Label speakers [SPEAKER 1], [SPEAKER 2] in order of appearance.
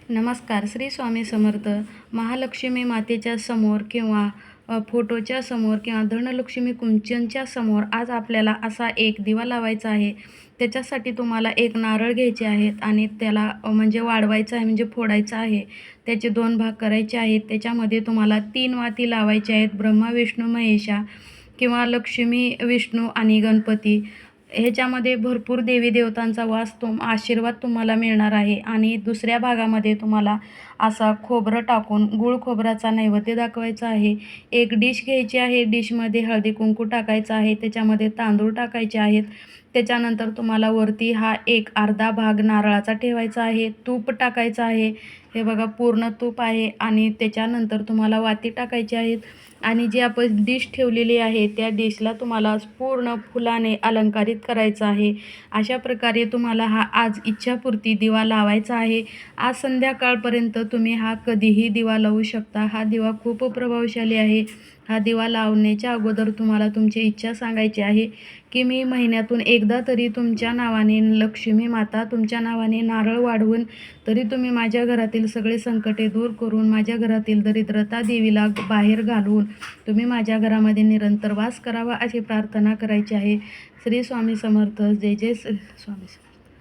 [SPEAKER 1] नमस्कार. श्री स्वामी समर्थ. महालक्ष्मी मातेच्या समोर किंवा फोटोच्या समोर किंवा धनलक्ष्मी कुंचनच्या समोर आज आपल्याला असा एक दिवा लावायचा आहे. त्याच्यासाठी तुम्हाला एक नारळ घ्यायचे आहेत आणि त्याला म्हणजे वाढवायचं आहे, म्हणजे फोडायचं आहे. त्याचे 2 भाग करायचे आहेत. त्याच्यामध्ये तुम्हाला 3 वाती लावायच्या आहेत. ब्रह्मा, विष्णू, महेशा किंवा लक्ष्मी, विष्णू आणि गणपती ह्याच्यामध्ये भरपूर देवी देवतांचा आशीर्वाद तुम्हाला मिळणार आहे. आणि दुसऱ्या भागामध्ये तुम्हाला असा खोबरं टाकून गूळ खोबऱ्याचा नैवेद्य दाखवायचा आहे. एक डिश घ्यायची आहे. डिशमध्ये हळदी कुंकू टाकायचं आहे. त्याच्यामध्ये तांदूळ टाकायचे आहेत. त्याच्यानंतर तुम्हाला वरती हा एक अर्धा भाग नारळाचा ठेवायचा आहे. तूप टाकायचं आहे. हे बघा पूर्ण तूप आहे. आणि त्याच्यानंतर तुम्हाला वाती टाकायची आहेत. आणि जी आपण डिश ठेवलेली आहे त्या डिशला तुम्हाला पूर्ण फुलाने अलंकारित करायचं आहे. अशा प्रकारे तुम्हाला हा आज इच्छापूर्ती दिवा लावायचा आहे. आज संध्याकाळपर्यंत तुम्ही हा कधीही दिवा लावू शकता. हा दिवा खूप प्रभावशाली आहे. हा दिवा लावण्याच्या अगोदर तुम्हाला तुमची इच्छा सांगायची आहे की मी महिन्यातून एकदा तरी तुमच्या नावाने लक्ष्मी माता तुमच्या नावाने नारळ वाढवून तरी तुम्ही माझ्या घरातील सगळे संकटे दूर करून माझ्या घरातील दरिद्रता देवीला बाहेर घालवून तुम्ही माझ्या घरामध्ये निरंतर वास करावा अशी प्रार्थना करायची आहे. श्री स्वामी समर्थ. जय जय स्वामी.